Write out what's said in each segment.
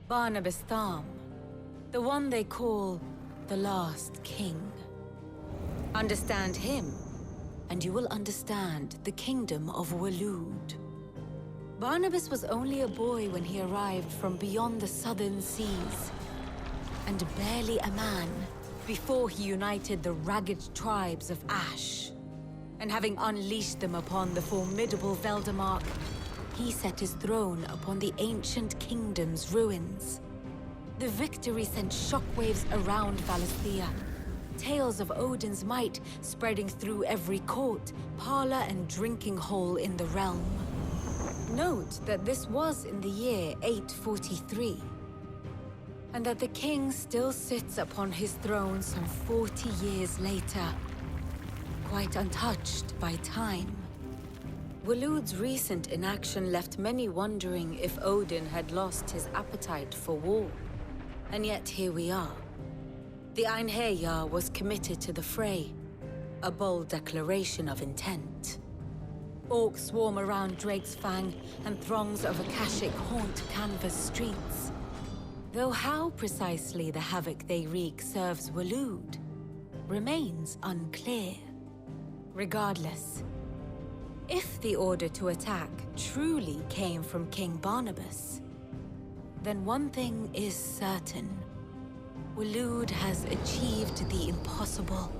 Barnabas Tham, the one they call the Last King. Understand him, and you will understand the kingdom of Waloed. Barnabas was only a boy when he arrived from beyond the southern seas, and barely a man before he united the ragged tribes of Ash. And having unleashed them upon the formidable Veldamark, he set his throne upon the ancient kingdom's ruins. The victory sent shockwaves around Valisthea, tales of Odin's might spreading through every court, parlor, and drinking hole in the realm. Note that this was in the year 843, and that the king still sits upon his throne some 40 years later, quite untouched by time. Waloed's recent inaction left many wondering if Odin had lost his appetite for war. And yet here we are. The Einherjar was committed to the fray, a bold declaration of intent. Orcs swarm around Drake's Fang, and throngs of Akashic haunt Canvas streets. Though how precisely the havoc they wreak serves Waloed remains unclear. Regardless, if the order to attack truly came from King Barnabas, then one thing is certain. Waloed has achieved the impossible,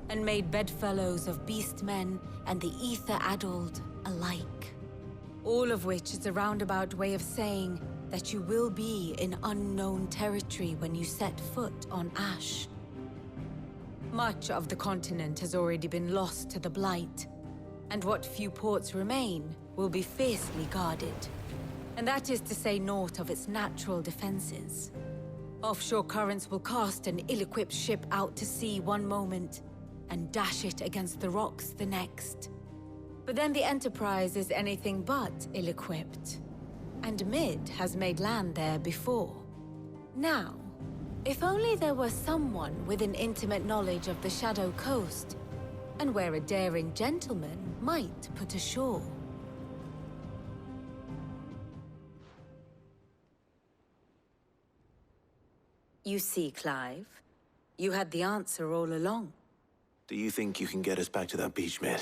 and made bedfellows of beastmen and the ether-addled alike. All of which is a roundabout way of saying that you will be in unknown territory when you set foot on Ash. Much of the continent has already been lost to the Blight, and what few ports remain will be fiercely guarded. And that is to say naught of its natural defenses. Offshore currents will cast an ill-equipped ship out to sea one moment, and dash it against the rocks the next. But then the Enterprise is anything but ill-equipped, and Mid has made land there before. Now, if only there were someone with an intimate knowledge of the Shadow Coast, and where a daring gentleman might put ashore. You see, Clive, you had the answer all along. Do you think you can get us back to that beach, Mid?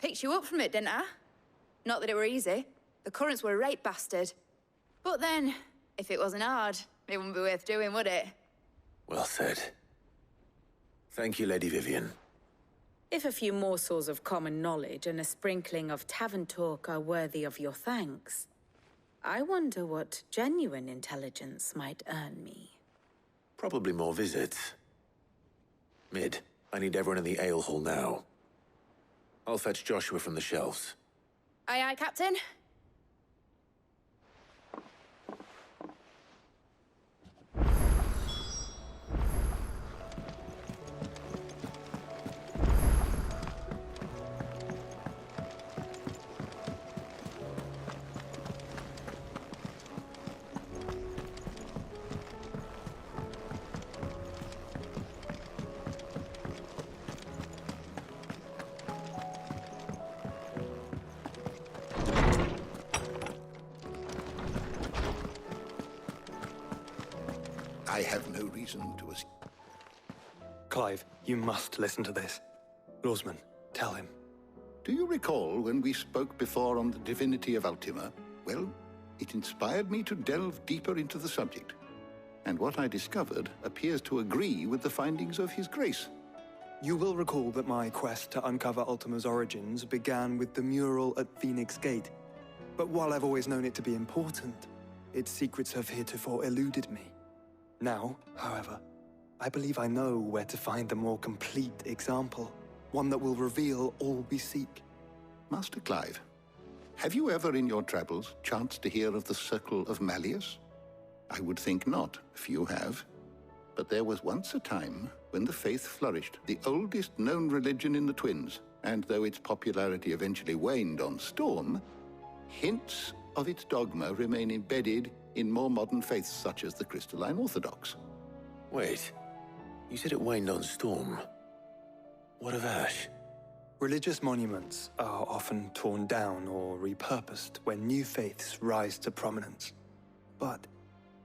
Picked you up from it, didn't I? Not that it were easy. The currents were a right bastard. But then, if it wasn't hard, it wouldn't be worth doing, would it? Well said. Thank you, Lady Vivian. If a few morsels of common knowledge and a sprinkling of tavern talk are worthy of your thanks, I wonder what genuine intelligence might earn me. Probably more visits. Mid, I need everyone in the ale hall now. I'll fetch Joshua from the shelves. Aye, aye, Captain. I have no reason to assume. Clive, you must listen to this. Lawsman, tell him. Do you recall when we spoke before on the divinity of Ultima? Well, it inspired me to delve deeper into the subject. And what I discovered appears to agree with the findings of His Grace. You will recall that my quest to uncover Ultima's origins began with the mural at Phoenix Gate. But while I've always known it to be important, its secrets have heretofore eluded me. Now, however, I believe I know where to find the more complete example, one that will reveal all we seek. Master Clive, have you ever in your travels chanced to hear of the Circle of Malleus? I would think not, few have. But there was once a time when the faith flourished, the oldest known religion in the Twins, and though its popularity eventually waned on Storm, hints of its dogma remain embedded in more modern faiths such as the Crystalline Orthodox. Wait, you said it waned on Storm. What of Ash? Religious monuments are often torn down or repurposed when new faiths rise to prominence. But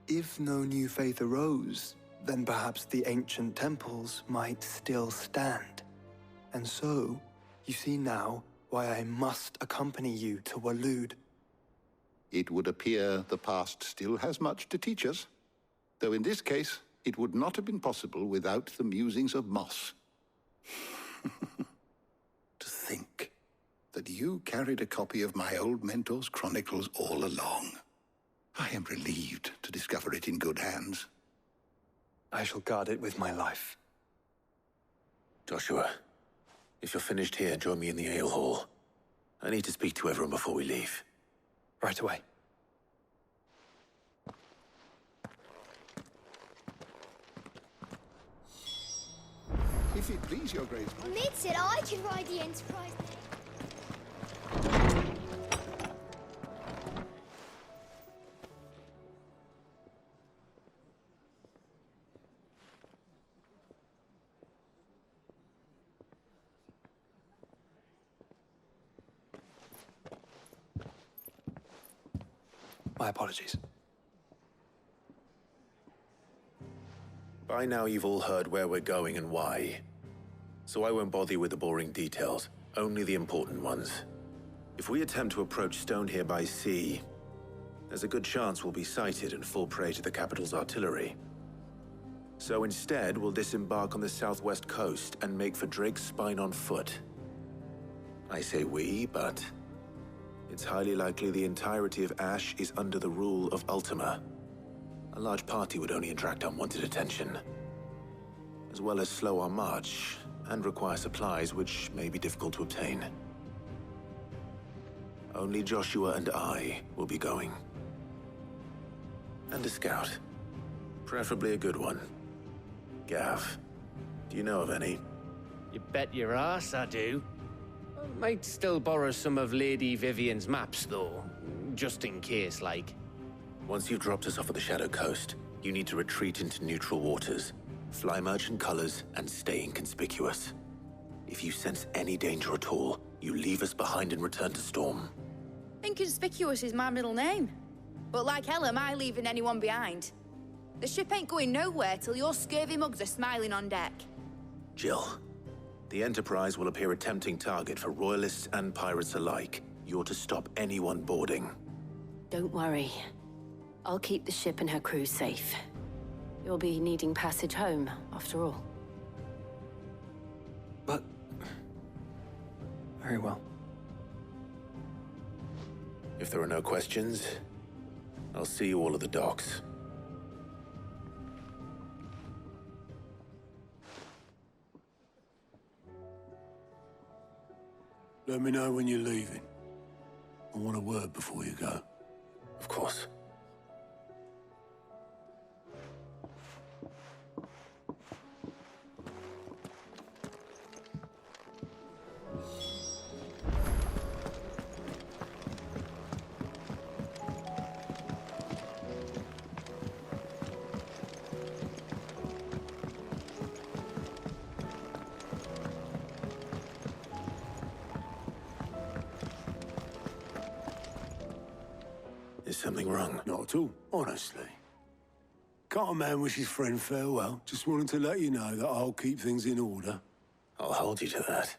If no new faith arose, then perhaps the ancient temples might still stand. And so, you see now why I must accompany you to Waloed. It would appear the past still has much to teach us, though in this case, it would not have been possible without the musings of Moss. To think that you carried a copy of my old mentor's chronicles all along. I am relieved to discover it in good hands. I shall guard it with my life. Joshua, if you're finished here, join me in the ale hall. I need to speak to everyone before we leave. Right away. If it please your grace... Mid said I could ride the Enterprise. My apologies. By now you've all heard where we're going and why. So I won't bother you with the boring details, only the important ones. If we attempt to approach Stone here by sea, there's a good chance we'll be sighted and fall prey to the capital's artillery. So instead, we'll disembark on the southwest coast and make for Drake's Spine on foot. I say we, but it's highly likely the entirety of Ash is under the rule of Ultima. A large party would only attract unwanted attention, as well as slow our march and require supplies which may be difficult to obtain. Only Joshua and I will be going. And a scout. Preferably a good one. Gav, do you know of any? You bet your ass I do. I might still borrow some of Lady Vivian's maps, though. Just in case, like. Once you've dropped us off at the Shadow Coast, you need to retreat into neutral waters, fly merchant colors, and stay inconspicuous. If you sense any danger at all, you leave us behind and return to Storm. Inconspicuous is my middle name. But like hell am I leaving anyone behind. The ship ain't going nowhere till your scurvy mugs are smiling on deck. Jill, the Enterprise will appear a tempting target for royalists and pirates alike. You're to stop anyone boarding. Don't worry. I'll keep the ship and her crew safe. You'll be needing passage home, after all. But... very well. If there are no questions, I'll see you all at the docks. Let me know when you're leaving. I want a word before you go. Of course. Is something wrong? Not at all, honestly. Can't a man wish his friend farewell? Just wanted to let you know that I'll keep things in order. I'll hold you to that.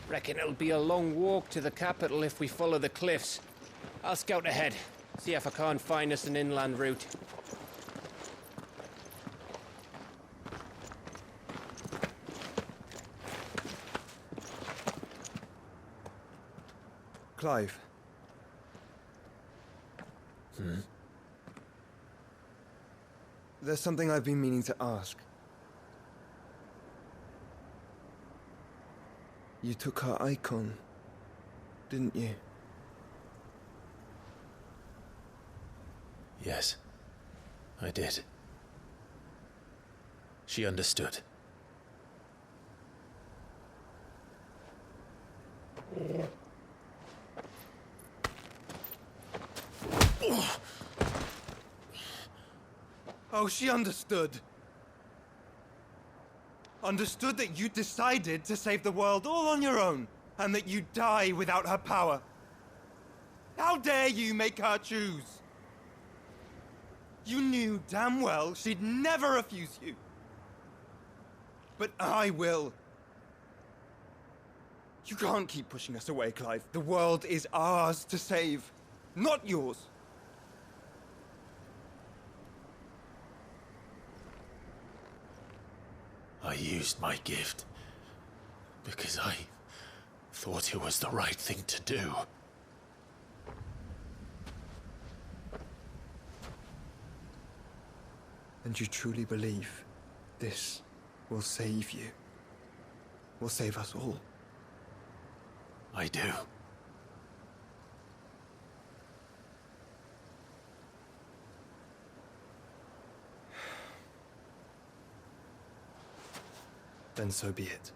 Reckon it'll be a long walk to the capital if we follow the cliffs. I'll scout ahead, see if I can't find us an inland route. Clive. There's something I've been meaning to ask. You took her icon, didn't you? Yes, I did. She understood. Oh, she understood. Understood that you decided to save the world all on your own, and that you'd die without her power. How dare you make her choose? You knew damn well she'd never refuse you. But I will. You can't keep pushing us away, Clive. The world is ours to save, not yours. I used my gift because I thought it was the right thing to do. And you truly believe this will save you? Will save us all? I do. Then so be it.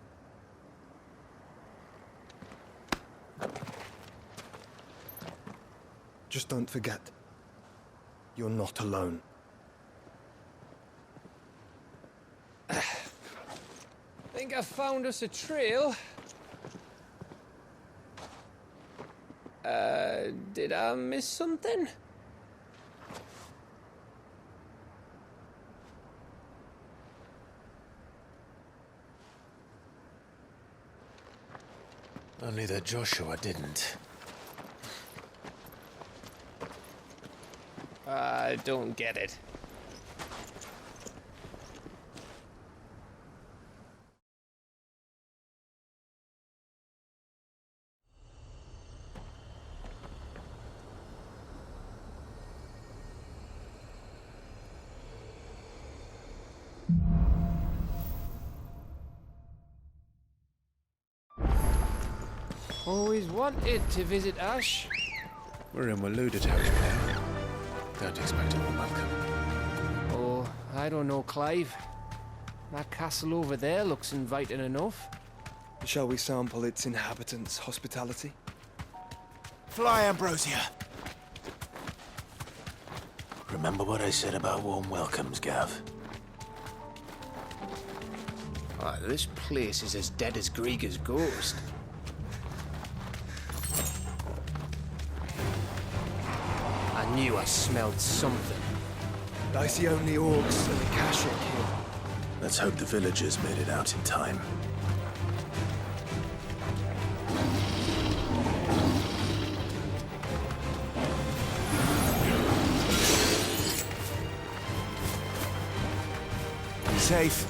Just don't forget, you're not alone. Think I found us a trail. Did I miss something? Only that Joshua didn't. I don't get it. Always wanted to visit Ash. We're in Waluda territory now. Don't expect a warm welcome. Oh, I don't know, Clive. That castle over there looks inviting enough. Shall we sample its inhabitants' hospitality? Fly, Ambrosia! Remember what I said about warm welcomes, Gav? Ah, this place is as dead as Greagor's ghost. I knew I smelled something. I see only orcs and Akashic here. Let's hope the villagers made it out in time. Be safe.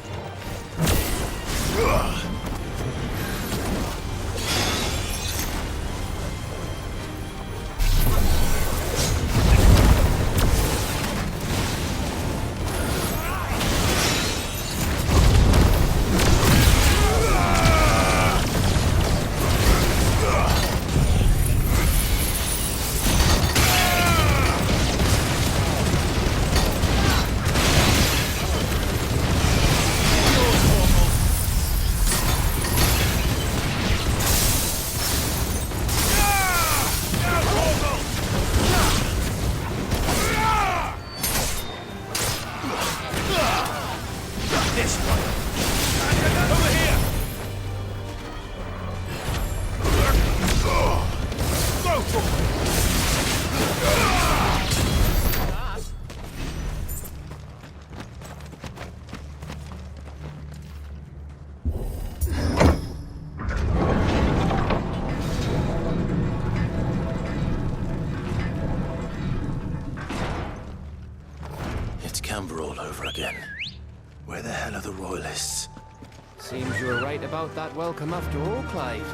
All over again. Where the hell are the royalists? Seems you were right about that welcome after all, Clive.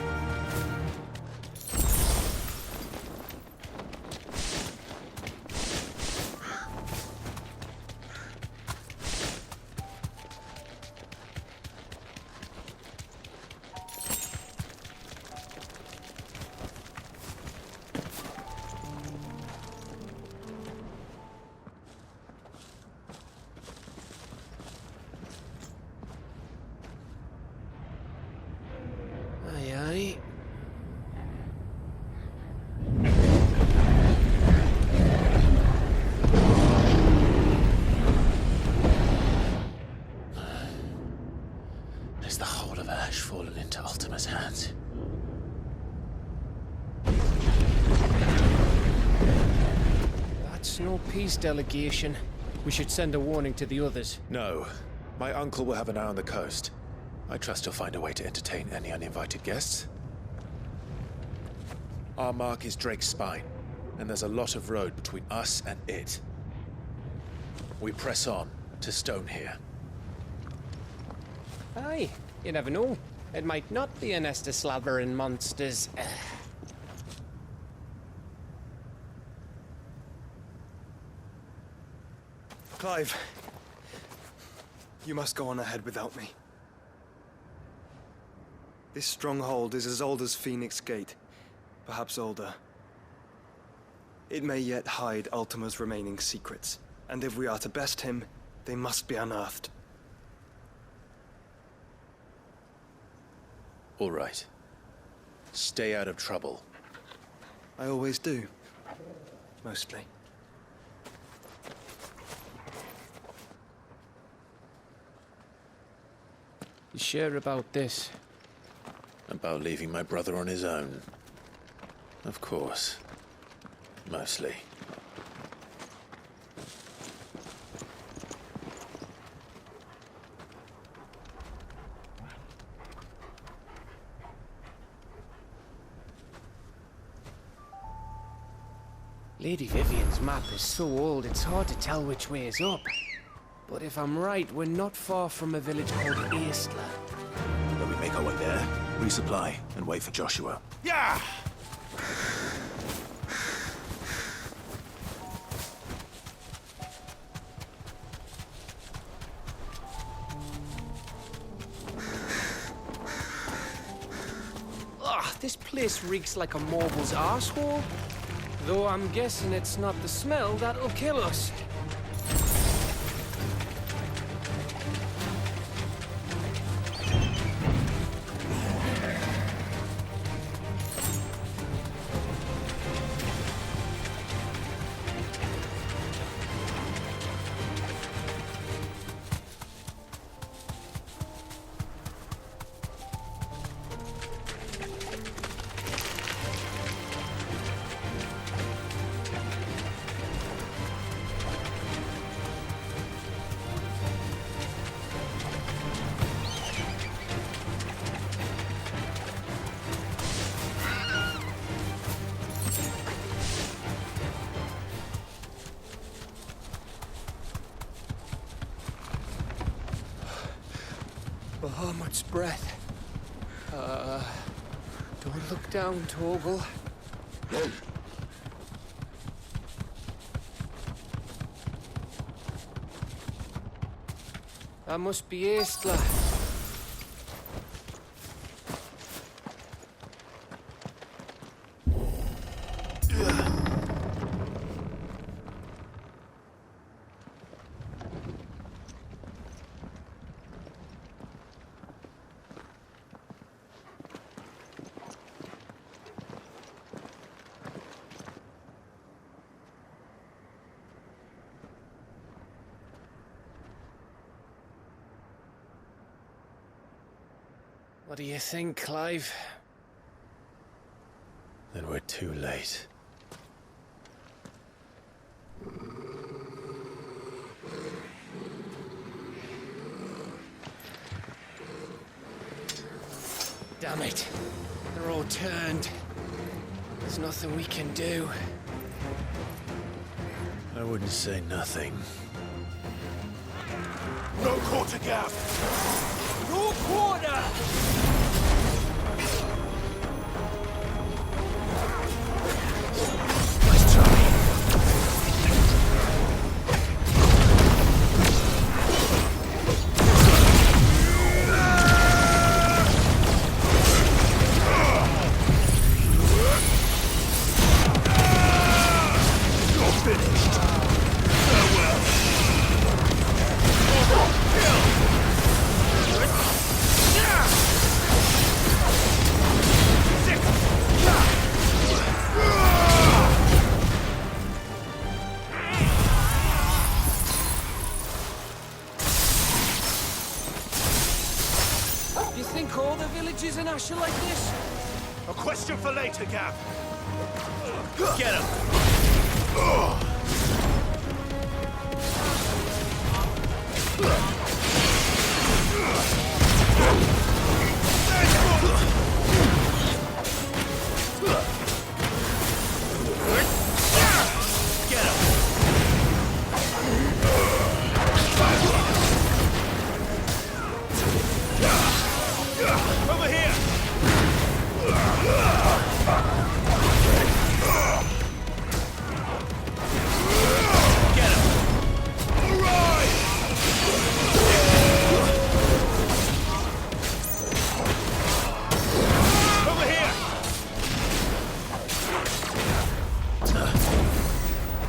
handful of ash fallen into Ultima's hands. That's no peace delegation. We should send a warning to the others. No. My uncle will have an eye on the coast. I trust he'll find a way to entertain any uninvited guests. Our mark is Drake's Spine, and there's a lot of road between us and it. We press on to Stone here. Aye, you never know. It might not be a nest of slavering monsters. Clive, you must go on ahead without me. This stronghold is as old as Phoenix Gate, perhaps older. It may yet hide Ultima's remaining secrets, and if we are to best him, they must be unearthed. All right. Stay out of trouble. I always do. Mostly. You sure about this? About leaving my brother on his own. Of course. Mostly. Lady Vivian's map is so old it's hard to tell which way is up. But if I'm right, we're not far from a village called Aistla. Then we make our way there, resupply, and wait for Joshua. Yeah! Ugh, this place reeks like a marble's arsehole. Though I'm guessing it's not the smell that'll kill us. Bahamut's breath. Don't look down, Torgal. That must be Aistla. What do you think, Clive? Then we're too late. Damn it. They're all turned. There's nothing we can do. I wouldn't say nothing. No quarter gap! No quarter! Nice try. You're finished. Farewell. Kill! think all the villages in Ash are like this? A question for later, Gav. Get him! Over here! Get him! All right! Over here!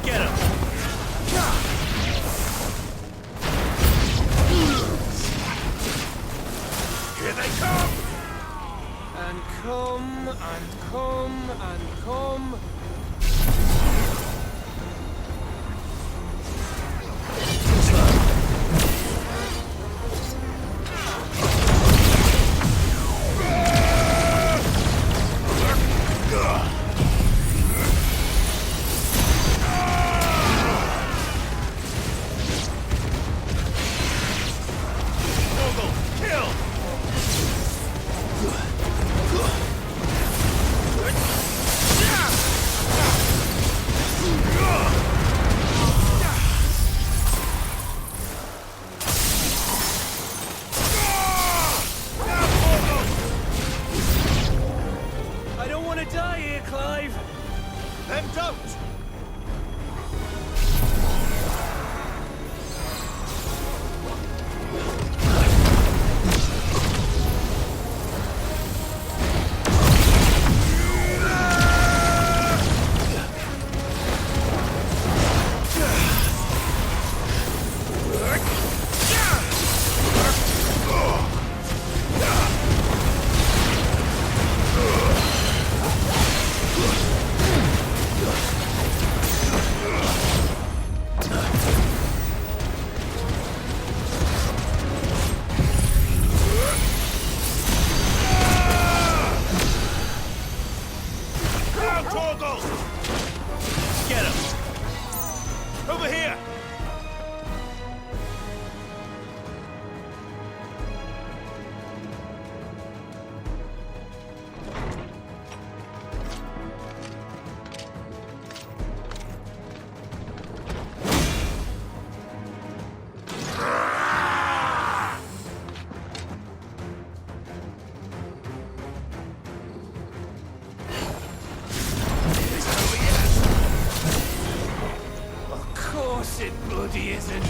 Get him! Here they come! And come, and come, and come. I don't want to die here, Clive. Then don't! Get him! Over here! It bloody isn't.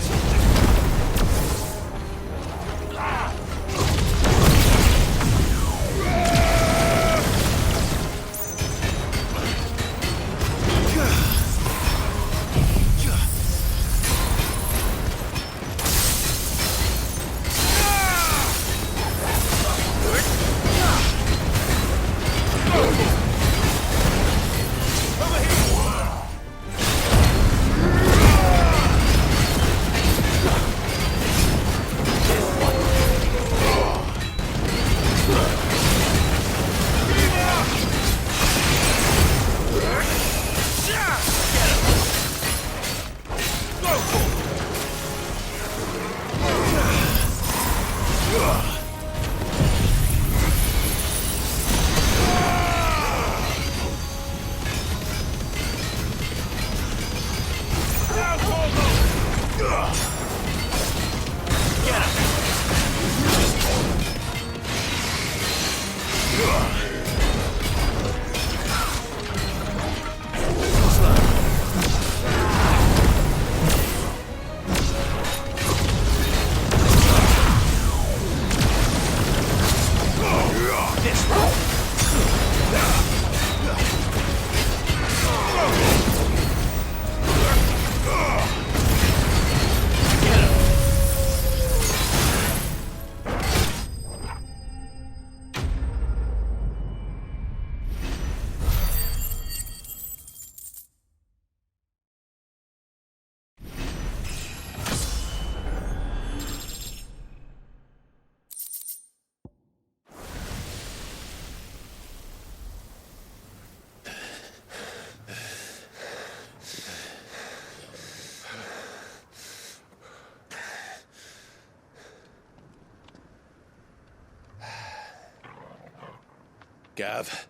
Gav?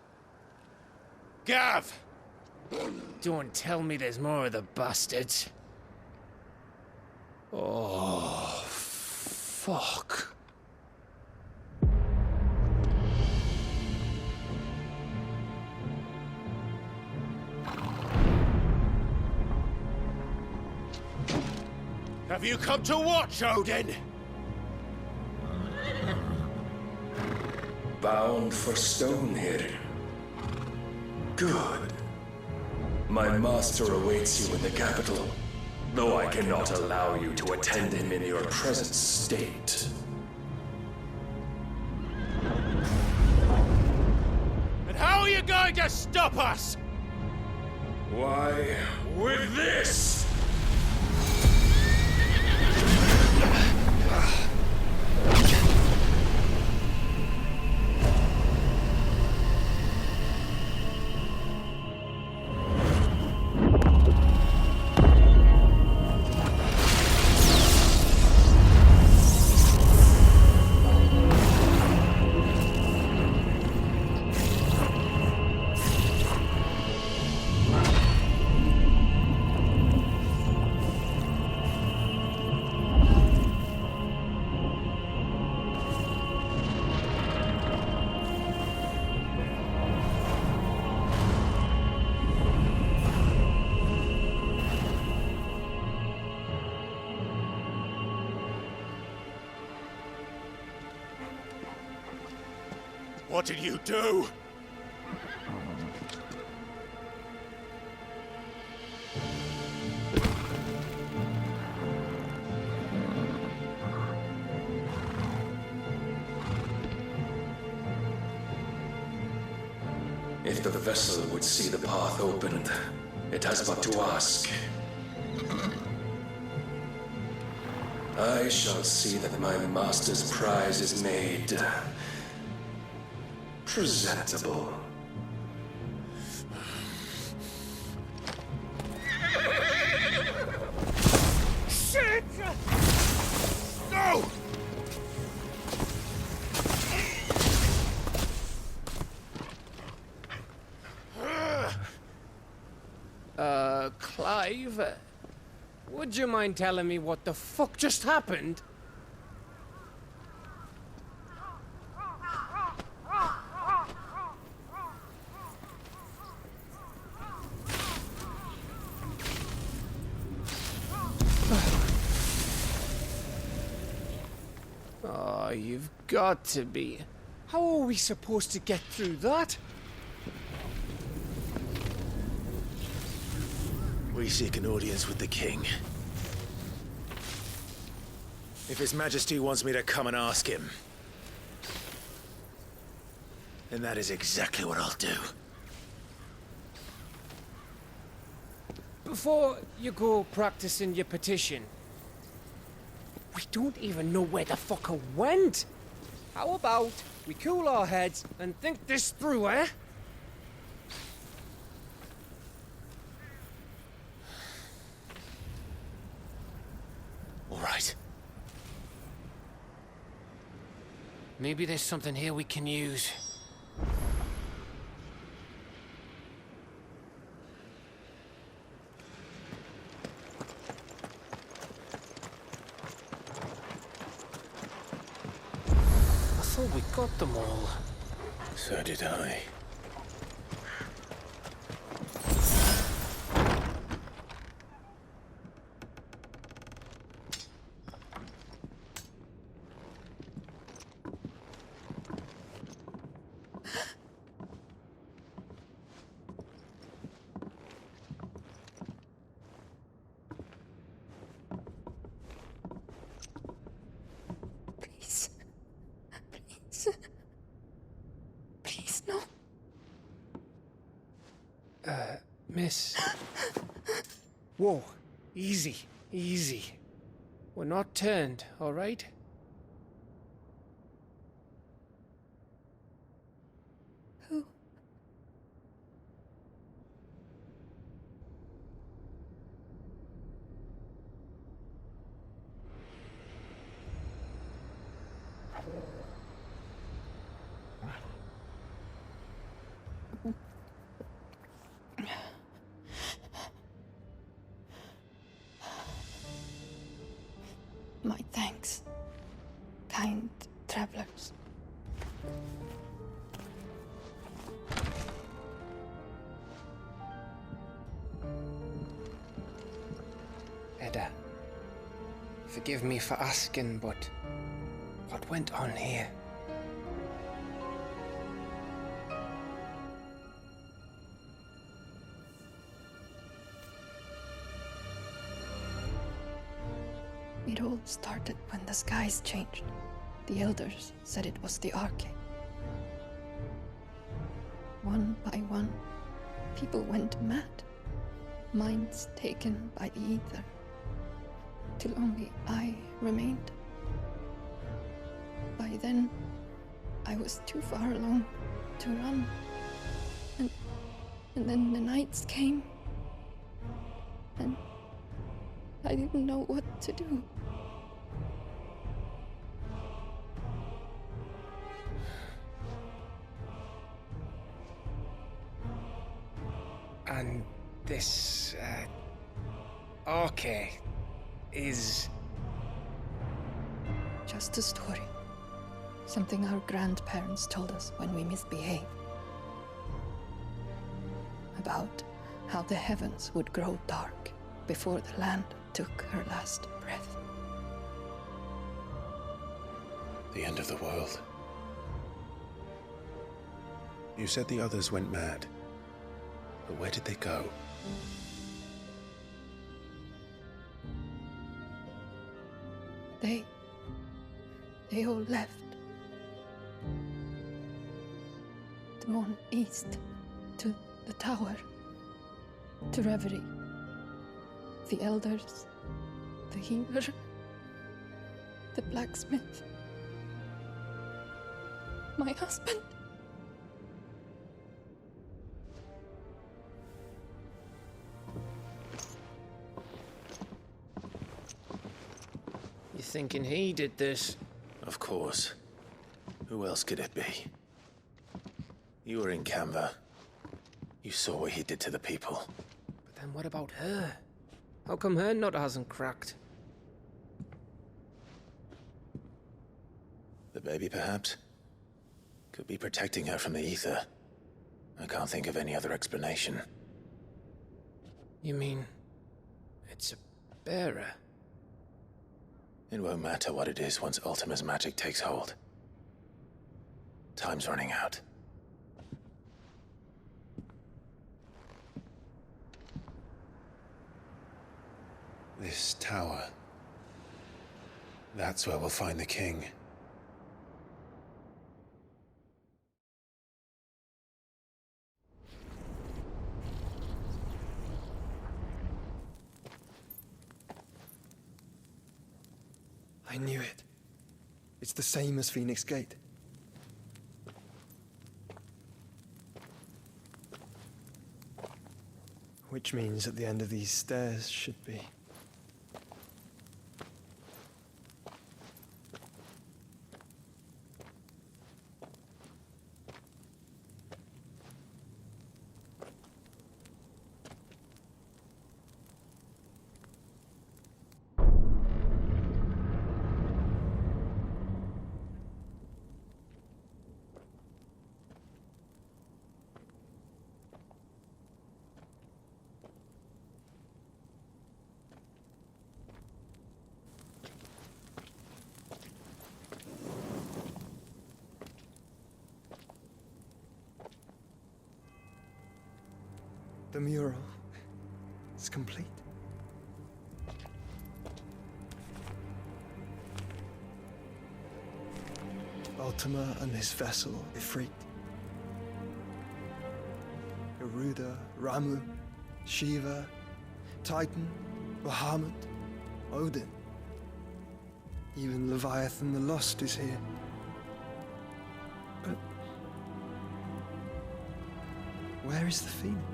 Gav! Don't tell me there's more of the bastards. Oh, fuck. Have you come to watch, Odin? Bound for stone here. Good. My master awaits you in the capital, though I cannot allow you to attend him in your present state. And how are you going to stop us? Why, with this! What did you do? If the vessel would see the path opened, it has but to ask. I shall see that my master's prize is made presentable. Shit! No! Clive, would you mind telling me what the fuck just happened? Oh, you've got to be. How are we supposed to get through that? We seek an audience with the king. If His Majesty wants me to come and ask him, then that is exactly what I'll do. Before you go practicing your petition, we don't even know where the fucker went. How about we cool our heads and think this through, eh? All right. Maybe there's something here we can use. I thought we got them all. So did I. Please. Please. Please, no. Miss. Whoa. Easy. Easy. We're not turned, all right? Who? My thanks, kind travelers. Edda, forgive me for asking, but what went on here? It all started when the skies changed. The elders said it was the Arcade. One by one, people went mad. Minds taken by the ether. Till only I remained. By then, I was too far along to run. And then the nights came. And I didn't know what to do. And this, Arcade is... Just a story. Something our grandparents told us when we misbehaved. About how the heavens would grow dark before the land took her last breath. The end of the world. You said the others went mad. But where did they go? They all left. Gone east to the tower, to Reverie. The elders, the healer, the blacksmith, my husband. You thinking he did this? Of course. Who else could it be? You were in Canva. You saw what he did to the people. But then what about her? How come her nut hasn't cracked? The baby, perhaps? Could be protecting her from the ether. I can't think of any other explanation. You mean... it's a bearer? It won't matter what it is once Ultima's magic takes hold. Time's running out. This tower. That's where we'll find the king. I knew it. It's the same as Phoenix Gate. Which means at the end of these stairs should be... The mural is complete. Ultima and his vessel, Ifrit. Garuda, Ramu, Shiva, Titan, Bahamut, Odin. Even Leviathan the Lost is here. But where is the Phoenix?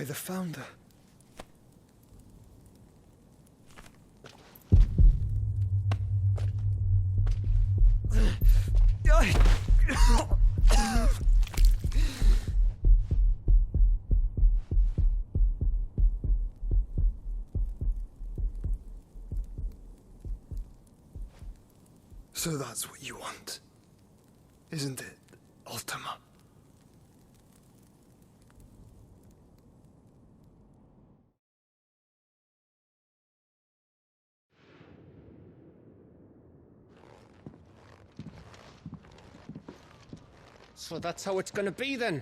by the Founder. So that's what you want, isn't it, Ultima? So that's how it's gonna be then?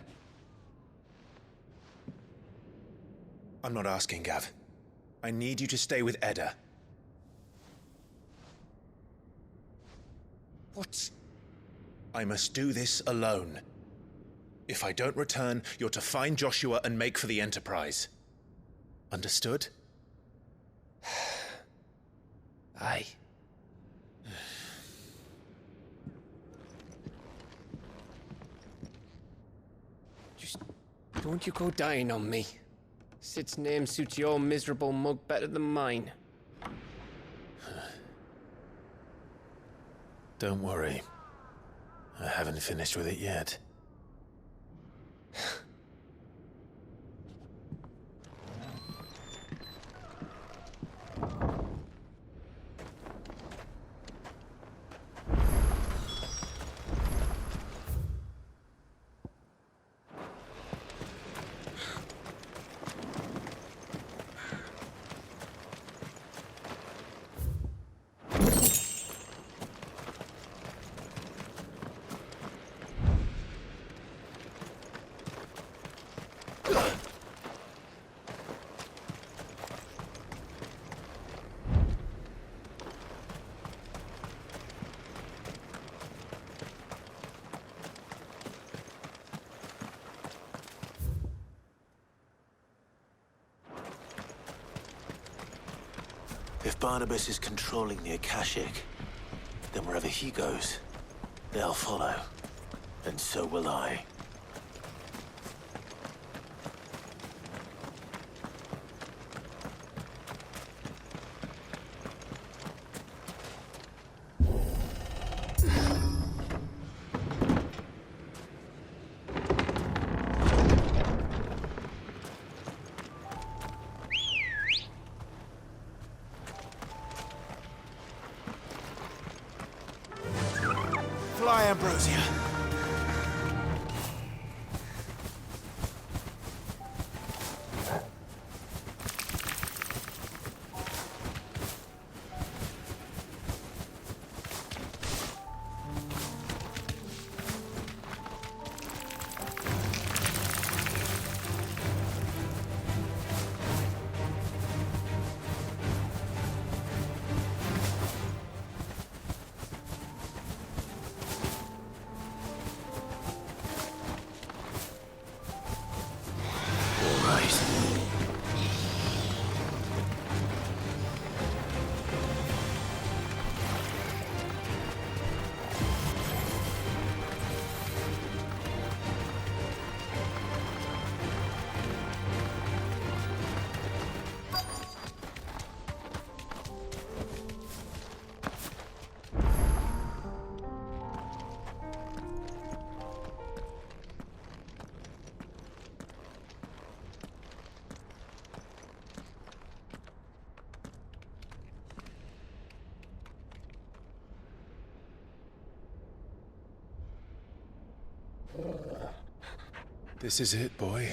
I'm not asking, Gav. I need you to stay with Edda. What? I must do this alone. If I don't return, you're to find Joshua and make for the Enterprise. Understood? Aye. Just don't you go dying on me. Sid's name suits your miserable mug better than mine. Don't worry. I haven't finished with it yet. If Barnabas is controlling the Akashic, then wherever he goes, they'll follow. And so will I. Fly, Ambrosia. This is it, boy.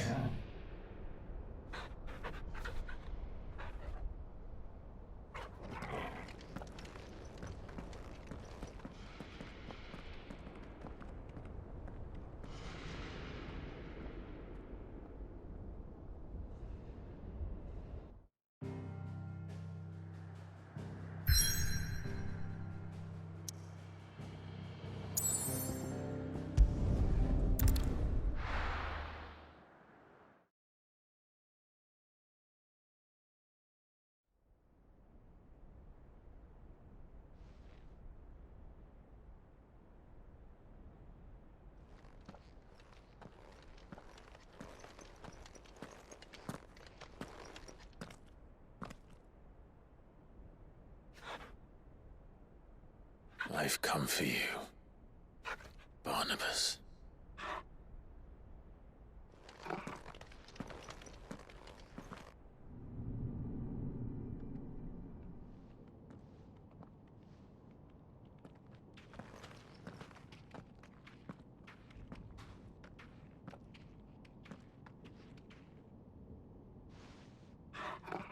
I've come for you, Barnabas.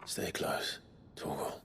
Stay close, Torgal.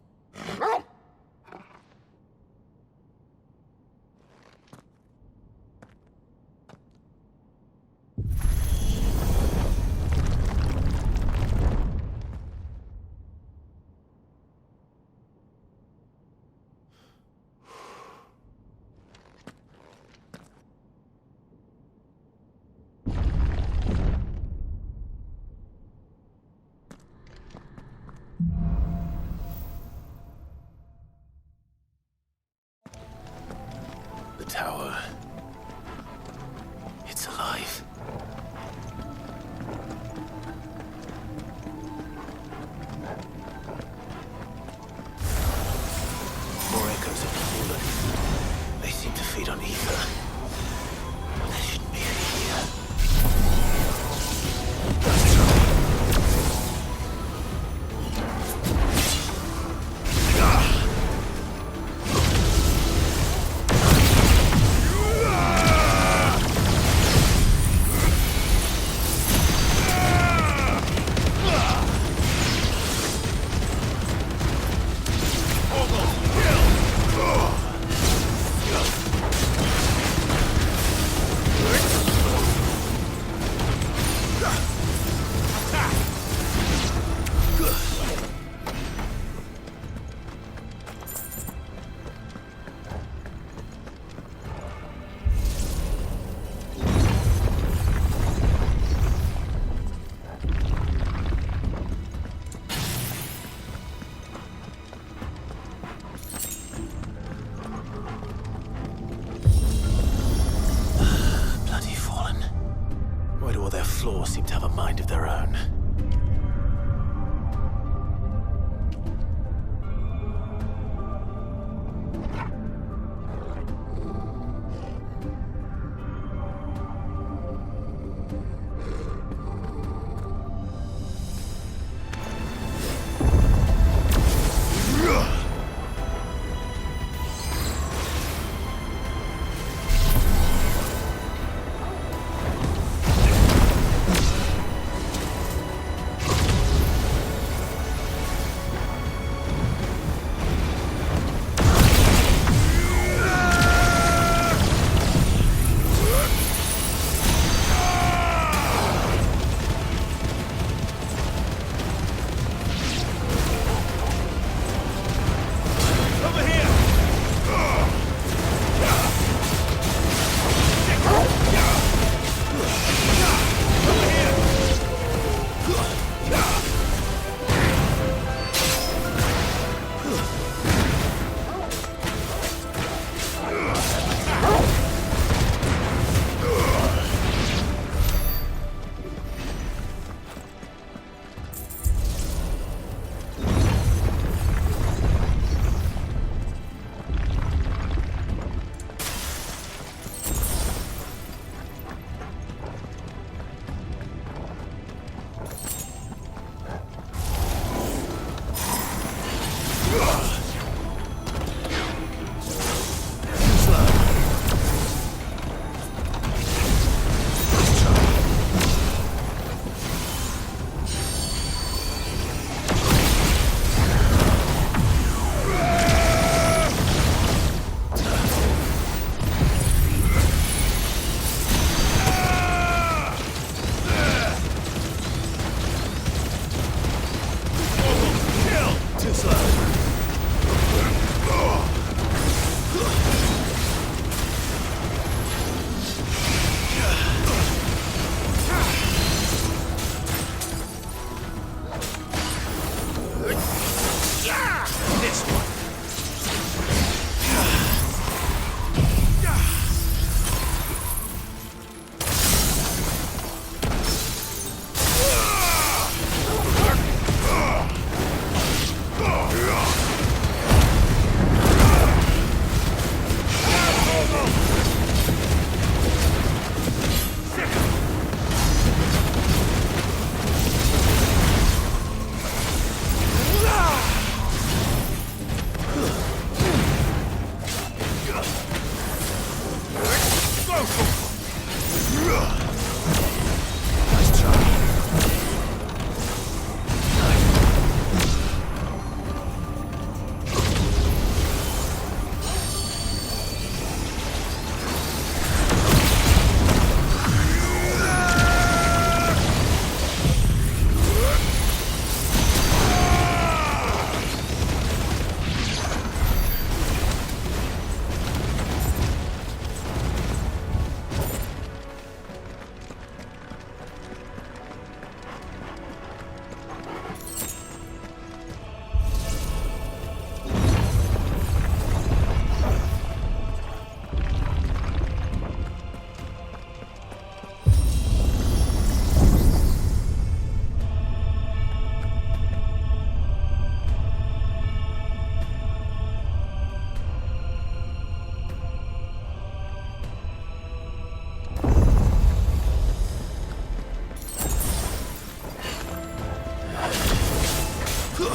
Over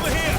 here!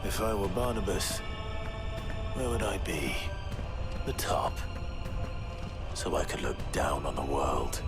If I were Barnabas, where would I be? The top. So I could look down on the world.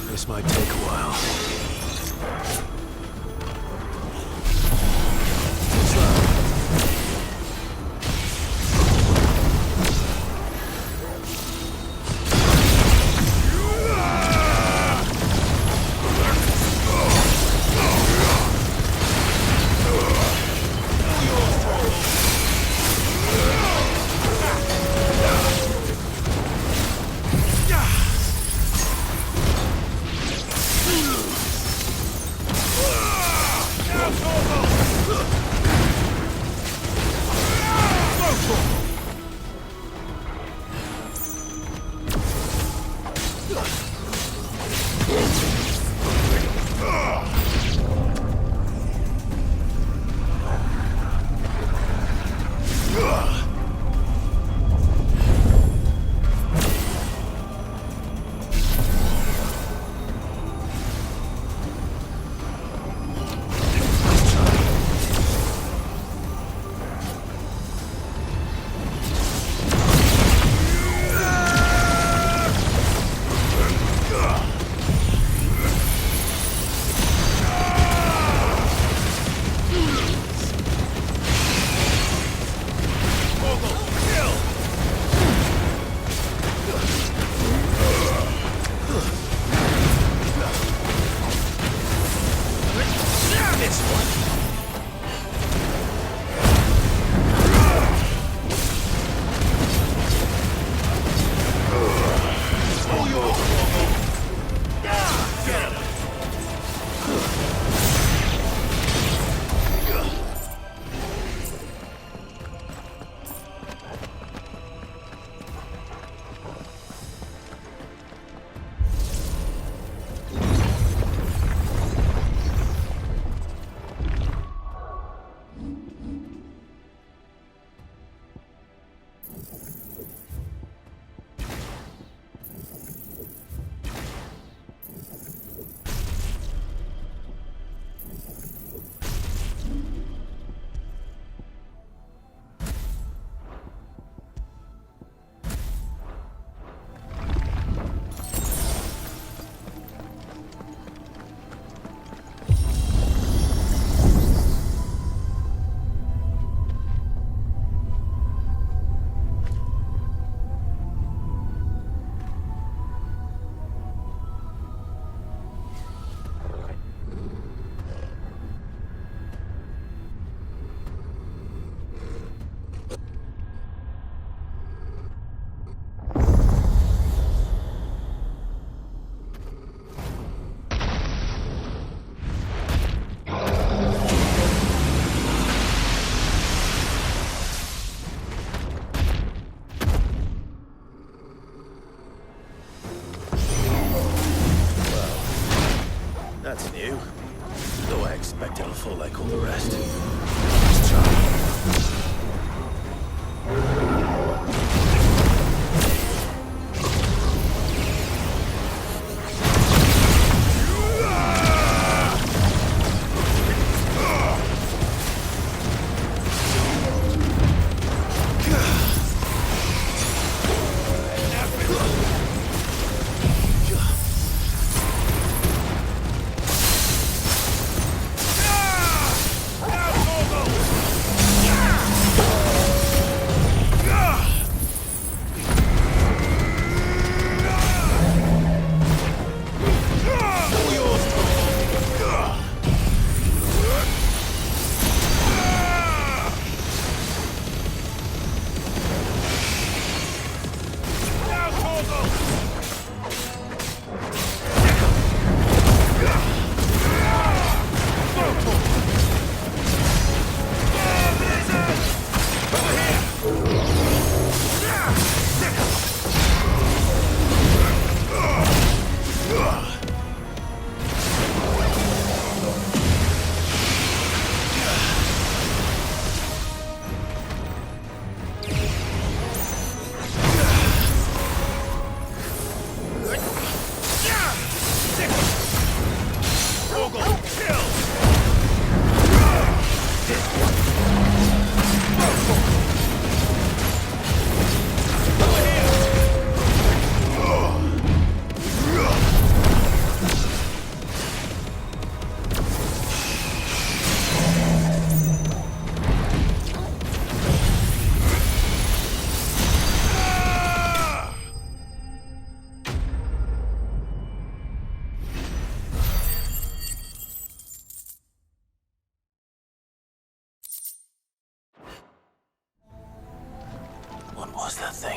This might take a while. That's new. Though I expect it'll fall like all the rest. Let's try. What was that thing?